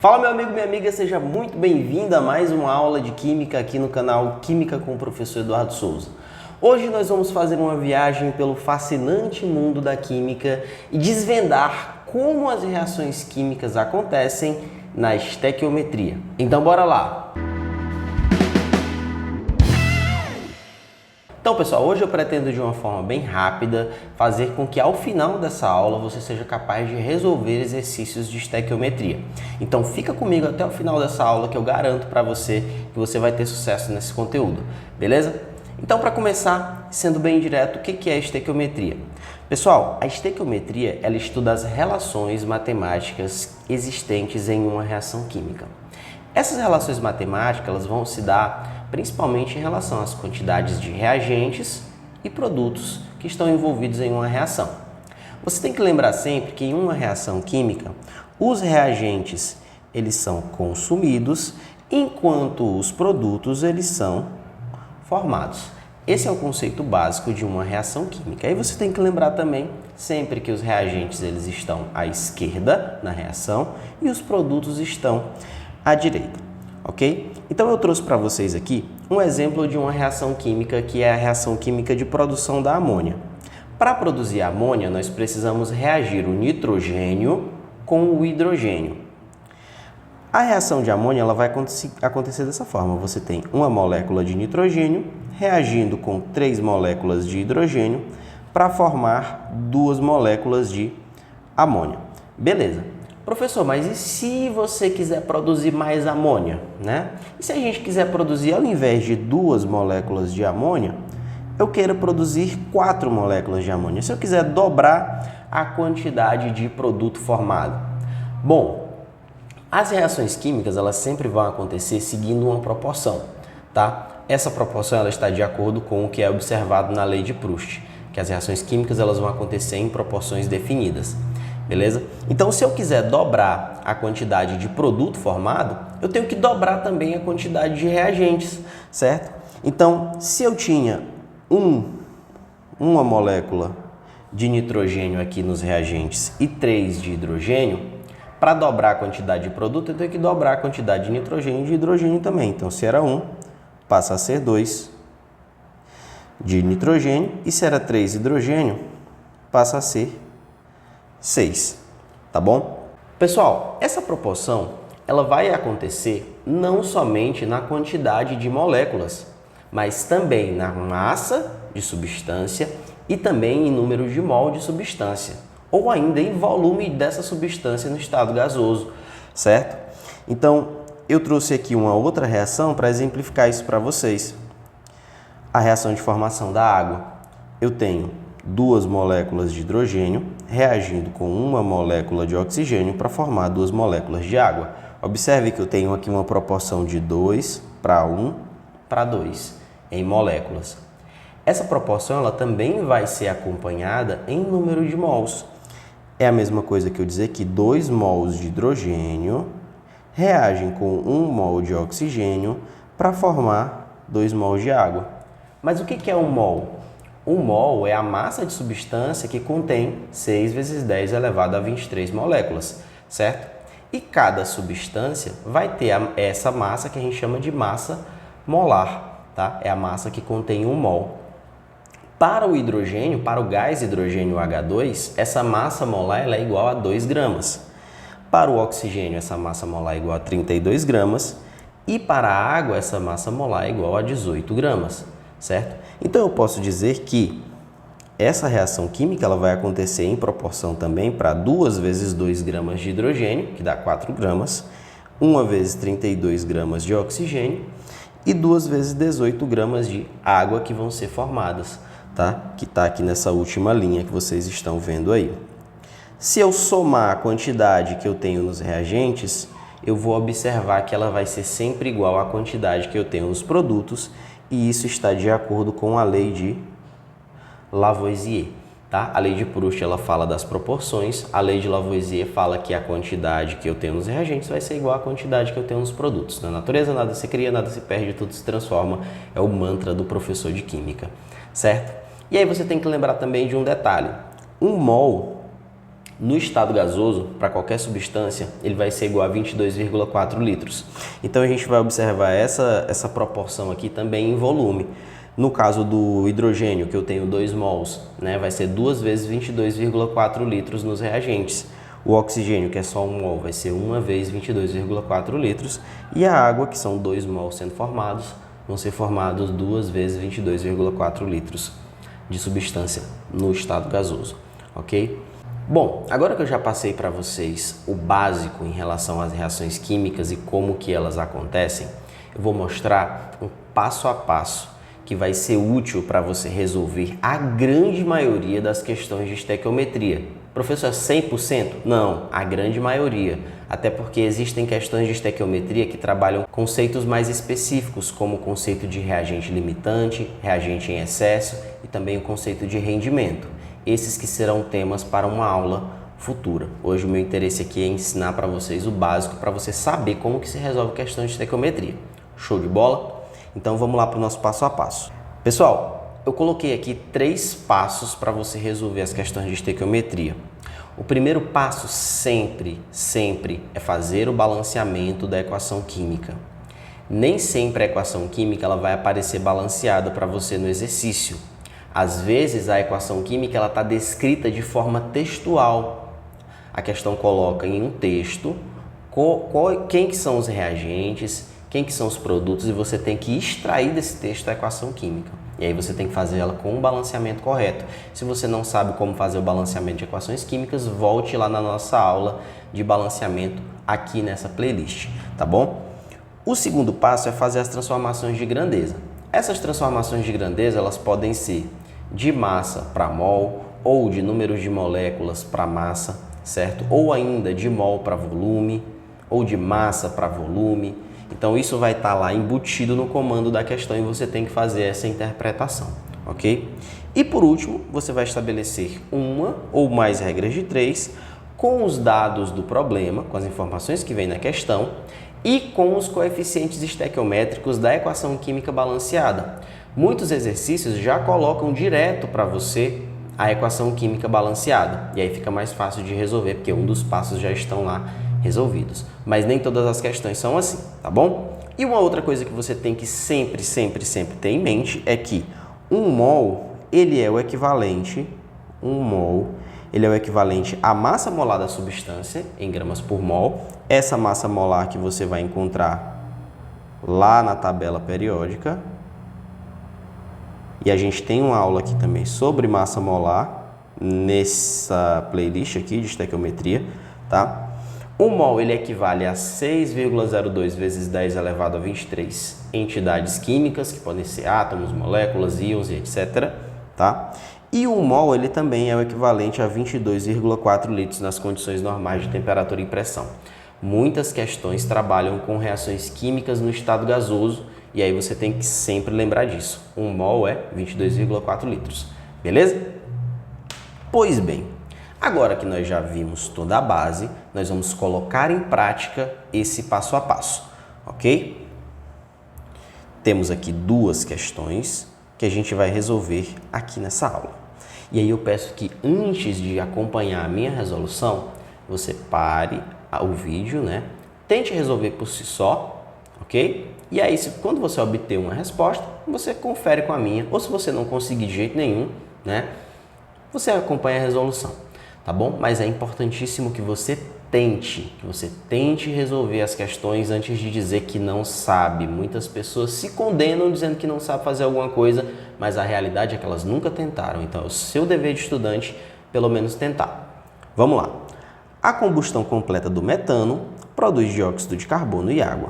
Fala meu amigo, minha amiga, seja muito bem-vindo a mais uma aula de Química aqui no canal Química com o professor Eduardo Souza. Hoje nós vamos fazer uma viagem pelo fascinante mundo da Química e desvendar como as reações químicas acontecem na estequiometria. Então bora lá! Então pessoal, hoje eu pretendo de uma forma bem rápida fazer com que ao final dessa aula você seja capaz de resolver exercícios de estequiometria. Então fica comigo até o final dessa aula que eu garanto para você que você vai ter sucesso nesse conteúdo, beleza? Então para começar, sendo bem direto, o que é a estequiometria? Pessoal, a estequiometria ela estuda as relações matemáticas existentes em uma reação química. Essas relações matemáticas elas vão se dar principalmente em relação às quantidades de reagentes e produtos que estão envolvidos em uma reação. Você tem que lembrar sempre que em uma reação química, os reagentes eles são consumidos, enquanto os produtos eles são formados. Esse é o conceito básico de uma reação química. Aí você tem que lembrar também sempre que os reagentes eles estão à esquerda na reação e os produtos estão à direita, ok? Então eu trouxe para vocês aqui um exemplo de uma reação química que é a reação química de produção da amônia. Para produzir a amônia, nós precisamos reagir o nitrogênio com o hidrogênio. A reação de amônia ela vai acontecer dessa forma. Você tem uma molécula de nitrogênio reagindo com 3 moléculas de hidrogênio para formar 2 moléculas de amônia. Beleza. Professor, mas e se você quiser produzir mais amônia, né? E se a gente quiser produzir, ao invés de 2 moléculas de amônia, eu queira produzir 4 moléculas de amônia? Se eu quiser dobrar a quantidade de produto formado? Bom, as reações químicas, elas sempre vão acontecer seguindo uma proporção, tá? Essa proporção, ela está de acordo com o que é observado na lei de Proust, que as reações químicas, elas vão acontecer em proporções definidas. Beleza? Então, se eu quiser dobrar a quantidade de produto formado, eu tenho que dobrar também a quantidade de reagentes, certo? Então, se eu tinha uma molécula de nitrogênio aqui nos reagentes e 3 de hidrogênio, para dobrar a quantidade de produto, eu tenho que dobrar a quantidade de nitrogênio e de hidrogênio também. Então, se era 1, passa a ser 2 de nitrogênio, e se era 3 de hidrogênio, passa a ser 6, tá bom? Pessoal, essa proporção ela vai acontecer não somente na quantidade de moléculas, mas também na massa de substância e também em número de mol de substância, ou ainda em volume dessa substância no estado gasoso, certo? Então, eu trouxe aqui uma outra reação para exemplificar isso para vocês. A reação de formação da água. Eu tenho 2 moléculas de hidrogênio reagindo com uma molécula de oxigênio para formar 2 moléculas de água. Observe que eu tenho aqui uma proporção de 2 para 1 para 2 em moléculas. Essa proporção ela também vai ser acompanhada em número de mols. É a mesma coisa que eu dizer que 2 mols de hidrogênio reagem com 1 mol de oxigênio para formar 2 mols de água. Mas o que é 1 mol? 1 mol é a massa de substância que contém 6 vezes 10 elevado a 23 moléculas, certo? E cada substância vai ter essa massa que a gente chama de massa molar, tá? É a massa que contém 1 mol. Para o hidrogênio, para o gás hidrogênio H2, essa massa molar ela é igual a 2 gramas. Para o oxigênio, essa massa molar é igual a 32 gramas. E para a água, essa massa molar é igual a 18 gramas, certo? Então, eu posso dizer que essa reação química ela vai acontecer em proporção também para 2 vezes 2 gramas de hidrogênio, que dá 4 gramas, 1 vezes 32 gramas de oxigênio e 2 vezes 18 gramas de água que vão ser formadas, tá? Que está aqui nessa última linha que vocês estão vendo aí. Se eu somar a quantidade que eu tenho nos reagentes, eu vou observar que ela vai ser sempre igual à quantidade que eu tenho nos produtos, e isso está de acordo com a lei de Lavoisier, tá? A lei de Proust ela fala das proporções, a lei de Lavoisier fala que a quantidade que eu tenho nos reagentes vai ser igual à quantidade que eu tenho nos produtos. Na natureza nada se cria, nada se perde, tudo se transforma, é o mantra do professor de química, certo? E aí você tem que lembrar também de um detalhe. 1 mol No estado gasoso, para qualquer substância, ele vai ser igual a 22,4 litros. Então a gente vai observar essa proporção aqui também em volume. No caso do hidrogênio, que eu tenho 2 mols, né, vai ser 2 vezes 22,4 litros nos reagentes. O oxigênio, que é só 1 mol, vai ser 1 vezes 22,4 litros. E a água, que são 2 mols sendo formados, vão ser formados 2 vezes 22,4 litros de substância no estado gasoso, ok? Bom, agora que eu já passei para vocês o básico em relação às reações químicas e como que elas acontecem, eu vou mostrar um passo a passo que vai ser útil para você resolver a grande maioria das questões de estequiometria. Professor, 100%? Não, a grande maioria. Até porque existem questões de estequiometria que trabalham conceitos mais específicos, como o conceito de reagente limitante, reagente em excesso e também o conceito de rendimento. Esses que serão temas para uma aula futura. Hoje o meu interesse aqui é ensinar para vocês o básico para você saber como que se resolve questão de estequiometria. Show de bola? Então vamos lá para o nosso passo a passo. Pessoal, eu coloquei aqui 3 passos para você resolver as questões de estequiometria. O primeiro passo sempre é fazer o balanceamento da equação química. Nem sempre a equação química ela vai aparecer balanceada para você no exercício. Às vezes a equação química está descrita de forma textual. A questão coloca em um texto quem que são os reagentes, quem que são os produtos e você tem que extrair desse texto a equação química. E aí você tem que fazer ela com o balanceamento correto. Se você não sabe como fazer o balanceamento de equações químicas, volte lá na nossa aula de balanceamento aqui nessa playlist, tá bom? O segundo passo é fazer as transformações de grandeza. Essas transformações de grandeza elas podem ser de massa para mol ou de números de moléculas para massa, certo? Ou ainda de mol para volume ou de massa para volume. Então isso vai estar lá embutido no comando da questão e você tem que fazer essa interpretação, ok? E por último, você vai estabelecer uma ou mais regras de 3 com os dados do problema, com as informações que vem na questão e com os coeficientes estequiométricos da equação química balanceada. Muitos exercícios já colocam direto para você a equação química balanceada e aí fica mais fácil de resolver porque um dos passos já estão lá resolvidos. Mas nem todas as questões são assim, tá bom? E uma outra coisa que você tem que sempre ter em mente é que 1 mol, ele é o equivalente à massa molar da substância em gramas por mol. Essa massa molar que você vai encontrar lá na tabela periódica. E a gente tem uma aula aqui também sobre massa molar nessa playlist aqui de estequiometria, tá? 1 mol ele equivale a 6,02 vezes 10 elevado a 23 entidades químicas, que podem ser átomos, moléculas, íons e etc. Tá? E 1 mol ele também é o equivalente a 22,4 litros nas condições normais de temperatura e pressão. Muitas questões trabalham com reações químicas no estado gasoso e aí você tem que sempre lembrar disso. 1 mol é 22,4 litros. Beleza? Pois bem. Agora que nós já vimos toda a base, nós vamos colocar em prática esse passo a passo, ok? Temos aqui 2 questões que a gente vai resolver aqui nessa aula. E aí eu peço que antes de acompanhar a minha resolução, você pare o vídeo, né? Tente resolver por si só, ok? E aí quando você obter uma resposta, você confere com a minha, ou se você não conseguir de jeito nenhum, né? Você acompanha a resolução. Tá bom? Mas é importantíssimo que você tente resolver as questões antes de dizer que não sabe. Muitas pessoas se condenam dizendo que não sabe fazer alguma coisa, mas a realidade é que elas nunca tentaram. Então é o seu dever de estudante, pelo menos tentar. Vamos lá. A combustão completa do metano produz dióxido de carbono e água.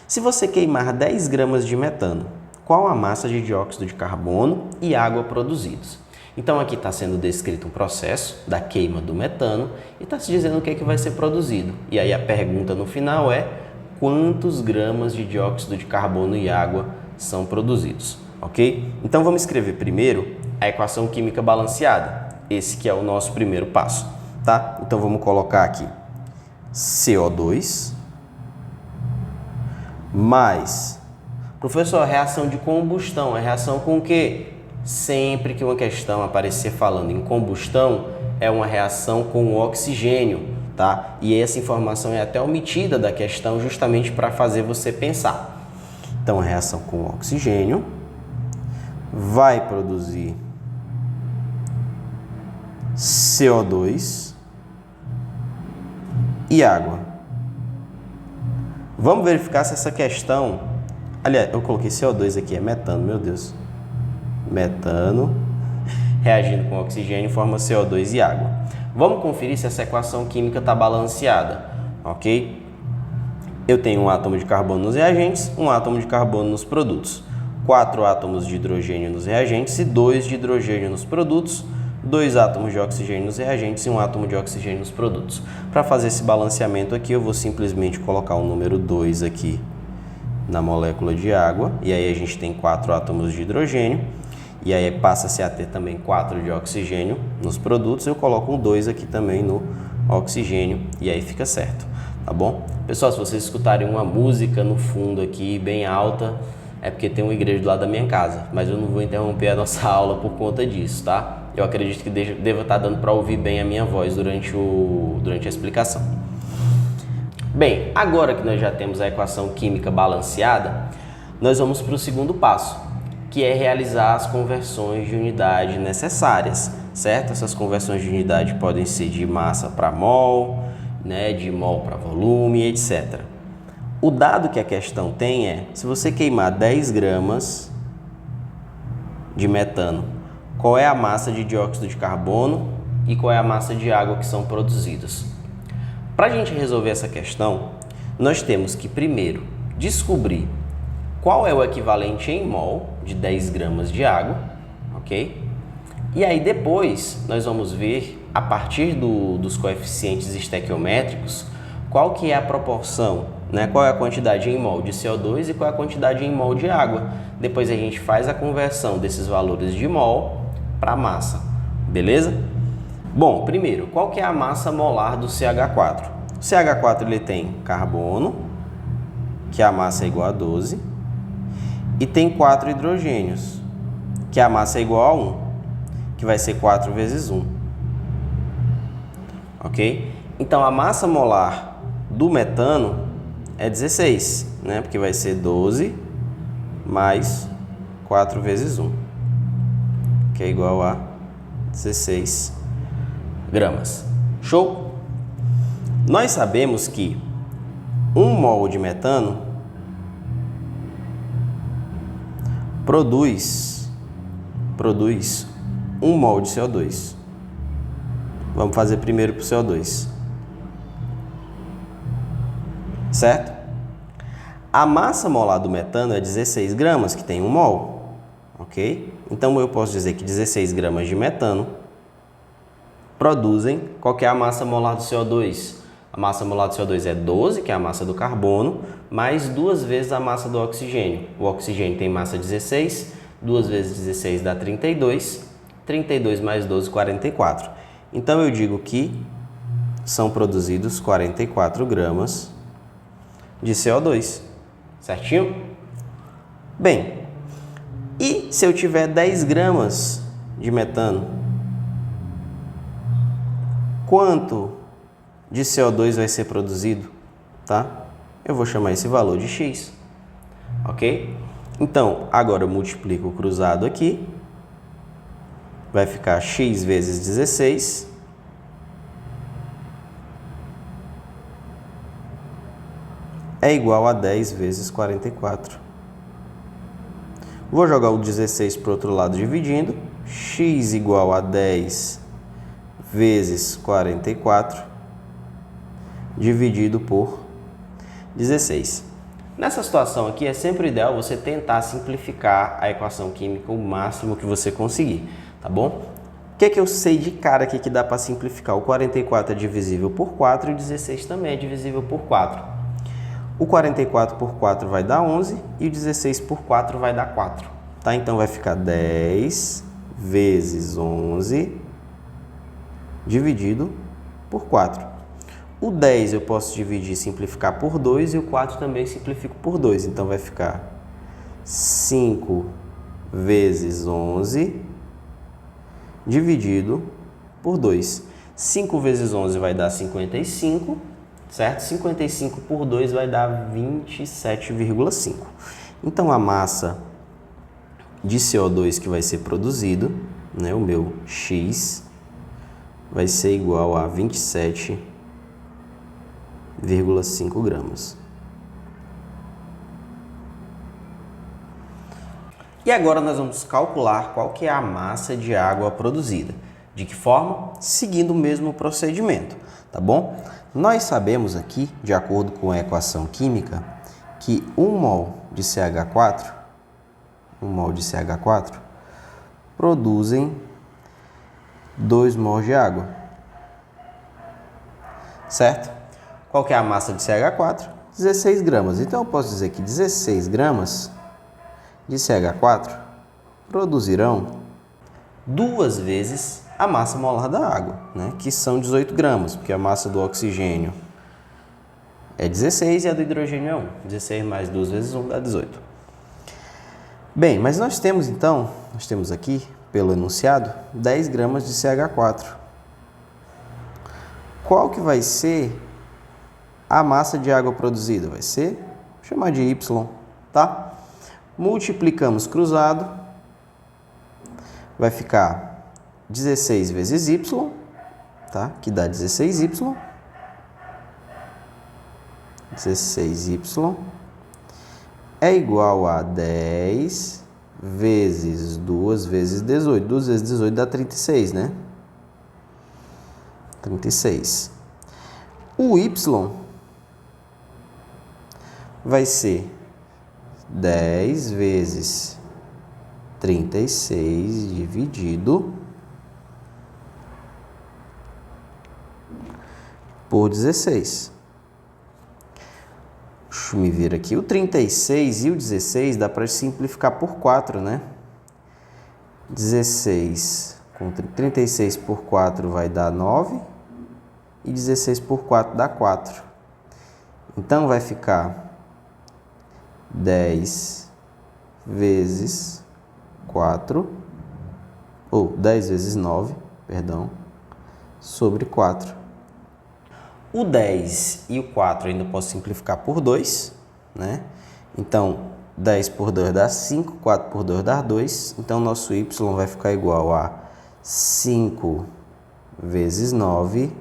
Se você queimar 10 gramas de metano, qual a massa de dióxido de carbono e água produzidos? Então aqui está sendo descrito um processo da queima do metano e está se dizendo o que é que vai ser produzido. E aí a pergunta no final é quantos gramas de dióxido de carbono e água são produzidos, ok? Então vamos escrever primeiro a equação química balanceada, esse que é o nosso primeiro passo, tá? Então vamos colocar aqui CO2 mais, professor, reação de combustão, é reação com o quê? Sempre que uma questão aparecer falando em combustão, é uma reação com o oxigênio, tá? E essa informação é até omitida da questão justamente para fazer você pensar. Então, a reação com o oxigênio vai produzir CO2 e água. Vamos verificar se essa questão... Aliás, eu coloquei CO2 aqui, é metano, meu Deus. Metano reagindo com oxigênio forma CO2 e água. Vamos conferir se essa equação química está balanceada, ok? Eu tenho um átomo de carbono nos reagentes, um átomo de carbono nos produtos. 4 átomos de hidrogênio nos reagentes e 2 de hidrogênio nos produtos. 2 átomos de oxigênio nos reagentes e 1 átomo de oxigênio nos produtos. Para fazer esse balanceamento aqui, eu vou simplesmente colocar o número 2 aqui na molécula de água. E aí a gente tem 4 átomos de hidrogênio. E aí passa-se a ter também 4 de oxigênio nos produtos. Eu coloco um 2 aqui também no oxigênio. E aí fica certo, tá bom? Pessoal, se vocês escutarem uma música no fundo aqui, bem alta, é porque tem uma igreja do lado da minha casa. Mas eu não vou interromper a nossa aula por conta disso, tá? Eu acredito que deva estar dando para ouvir bem a minha voz durante a explicação. Bem, agora que nós já temos a equação química balanceada, nós vamos para o segundo passo, que é realizar as conversões de unidade necessárias, certo? Essas conversões de unidade podem ser de massa para mol, né, de mol para volume, etc. O dado que a questão tem é, se você queimar 10 gramas de metano, qual é a massa de dióxido de carbono e qual é a massa de água que são produzidas. Para a gente resolver essa questão, nós temos que primeiro descobrir qual é o equivalente em mol de 10 gramas de água, ok? E aí depois nós vamos ver, a partir dos coeficientes estequiométricos, qual que é a proporção, né? Qual é a quantidade em mol de CO2 e qual é a quantidade em mol de água. Depois a gente faz a conversão desses valores de mol para massa, beleza? Bom, primeiro, qual que é a massa molar do CH4? O CH4 ele tem carbono, que a massa é igual a 12, e tem 4 hidrogênios, que a massa é igual a 1, que vai ser 4 vezes 1, ok? Então, a massa molar do metano é 16, né? Porque vai ser 12 mais 4 vezes 1, que é igual a 16 gramas. Show? Nós sabemos que 1 mol de metano produz 1 mol de CO2. Vamos fazer primeiro para o CO2. Certo? A massa molar do metano é 16 gramas, que tem 1 mol. Ok? Então, eu posso dizer que 16 gramas de metano produzem... Qual que é a massa molar do CO2? A massa molar do CO2 é 12, que é a massa do carbono, mais 2 vezes a massa do oxigênio. O oxigênio tem massa 16, 2 vezes 16 dá 32, 32 mais 12, 44. Então, eu digo que são produzidos 44 gramas de CO2. Certinho? Bem, e se eu tiver 10 gramas de metano, quanto de CO2 vai ser produzido? Tá? Eu vou chamar esse valor de X. Ok? Então, agora eu multiplico o cruzado aqui. Vai ficar X vezes 16. É igual a 10 vezes 44. Vou jogar o 16 para o outro lado dividindo. X igual a 10 vezes 44 dividido por 16. Nessa situação aqui é sempre ideal você tentar simplificar a equação química o máximo que você conseguir, tá bom? O que é que eu sei de cara aqui que dá para simplificar? O 44 é divisível por 4 e o 16 também é divisível por 4. O 44 por 4 vai dar 11 e o 16 por 4 vai dar 4. Tá? Então, vai ficar 10 vezes 11 dividido por 4. O 10 eu posso dividir e simplificar por 2 e o 4 também simplifico por 2. Então, vai ficar 5 vezes 11 dividido por 2. 5 vezes 11 vai dar 55, certo? 55 por 2 vai dar 27,5. Então, a massa de CO2 que vai ser produzido, né, o meu X, vai ser igual a 27,5 gramas. E agora nós vamos calcular qual que é a massa de água produzida. De que forma? Seguindo o mesmo procedimento, tá bom? Nós sabemos aqui, de acordo com a equação química, que 1 mol de CH4, produzem 2 mols de água, certo? Qual que é a massa de CH4? 16 gramas. Então, eu posso dizer que 16 gramas de CH4 produzirão 2 vezes a massa molar da água, né? Que são 18 gramas, porque a massa do oxigênio é 16 e a do hidrogênio é 1. 16 mais 2 vezes 1 dá 18. Bem, mas nós temos então, aqui, pelo enunciado, 10 gramas de CH4. Qual que vai ser a massa de água produzida? Vai ser, vou chamar de Y, tá? Multiplicamos cruzado, vai ficar 16 vezes Y, tá? Que dá 16Y. 16Y é igual a 10 vezes 2 vezes 18. 2 vezes 18 dá 36, né? 36. O Y vai ser 10 vezes 36 dividido por 16. Deixa eu me ver aqui. O 36 e o 16 dá para simplificar por 4, né? 16 com 36 por 4 vai dar 9 e 16 por 4 dá 4. Então, vai ficar 10 vezes 4, ou 10 vezes 9, perdão, sobre 4. O 10 e o 4 ainda posso simplificar por 2, né? Então, 10 por 2 dá 5, 4 por 2 dá 2. Então, nosso y vai ficar igual a 5 vezes 9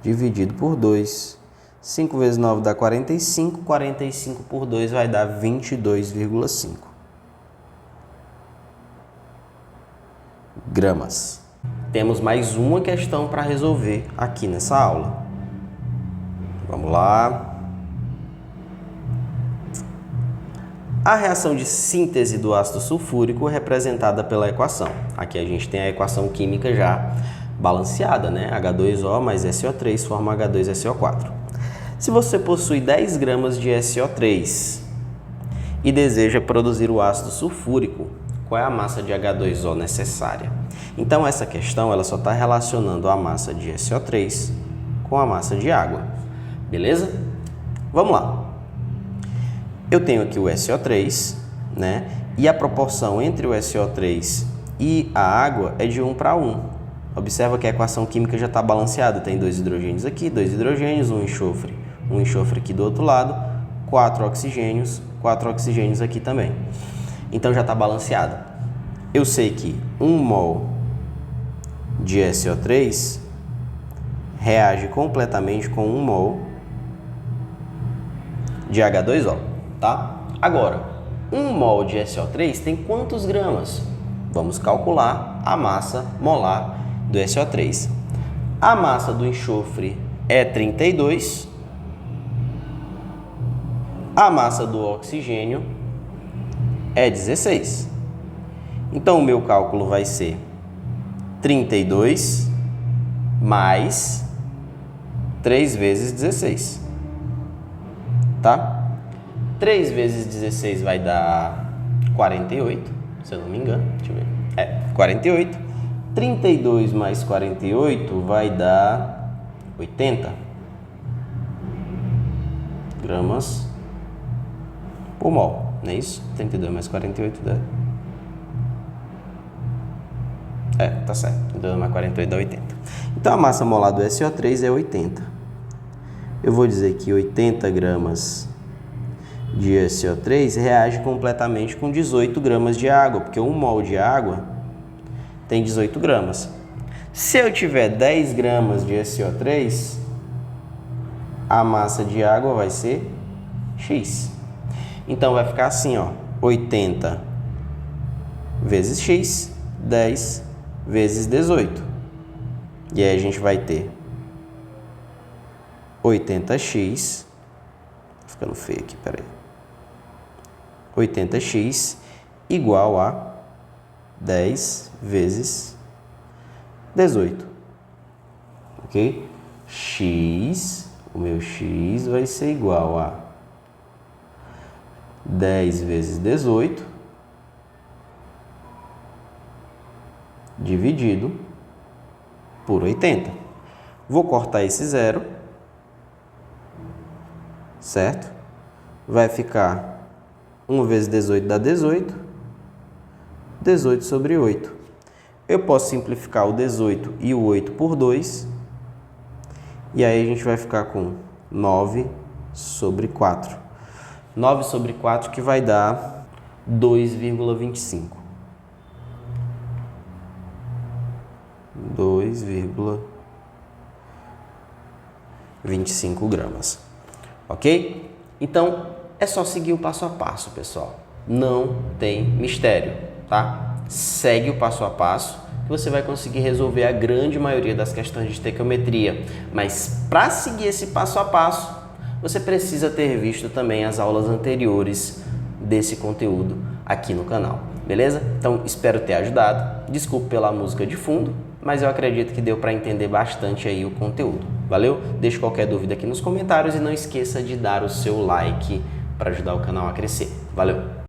dividido por 2. 5 vezes 9 dá 45, 45 por 2 vai dar 22,5 gramas. Temos mais uma questão para resolver aqui nessa aula. Vamos lá. A reação de síntese do ácido sulfúrico é representada pela equação. Aqui a gente tem a equação química já balanceada, né? H2O mais SO3 forma H2SO4. Se você possui 10 gramas de SO3 e deseja produzir o ácido sulfúrico, qual é a massa de H2O necessária? Então, essa questão ela só está relacionando a massa de SO3 com a massa de água. Beleza? Vamos lá. Eu tenho aqui o SO3, né? E a proporção entre o SO3 e a água é de 1 para 1. Observa que a equação química já está balanceada. Tem 2 hidrogênios aqui, 2 hidrogênios, um enxofre aqui do outro lado, 4 oxigênios aqui também. Então, já está balanceado. Eu sei que 1 mol de SO3 reage completamente com 1 mol de H2O, tá? Agora, 1 mol de SO3 tem quantos gramas? Vamos calcular a massa molar do SO3. A massa do enxofre é 32. A massa do oxigênio é 16. Então, o meu cálculo vai ser 32 mais 3 vezes 16. Tá? 3 vezes 16 vai dar 48, se eu não me engano. Deixa eu ver. 48. 32 mais 48 vai dar 80 gramas por mol. Não é isso? 32 mais 48 dá Tá certo. 2 mais 48 dá 80. Então, a massa molar do SO3 é 80. Eu vou dizer que 80 gramas de SO3 reage completamente com 18 gramas de água, porque 1 mol de água tem 18 gramas. Se eu tiver 10 gramas de SO3, a massa de água vai ser X. Então, vai ficar assim, ó, 80 vezes X, 10 vezes 18. E aí a gente vai ter 80x, tá ficando feio aqui, peraí. 80x igual a 10 vezes 18. Ok? X, o meu x vai ser igual a 10 vezes 18 dividido por 80. Vou cortar esse zero, certo? Vai ficar 1 vezes 18 dá 18, 18 sobre 8. Eu posso simplificar o 18 e o 8 por 2, e aí a gente vai ficar com 9 sobre 4. 9 sobre 4 que vai dar 2,25. 2,25 gramas. Ok? Então, é só seguir o passo a passo, pessoal. Não tem mistério, tá? Segue o passo a passo que você vai conseguir resolver a grande maioria das questões de estequiometria. Mas para seguir esse passo a passo, você precisa ter visto também as aulas anteriores desse conteúdo aqui no canal, beleza? Então, espero ter ajudado. Desculpe pela música de fundo, mas eu acredito que deu para entender bastante aí o conteúdo. Valeu? Deixe qualquer dúvida aqui nos comentários e não esqueça de dar o seu like para ajudar o canal a crescer. Valeu!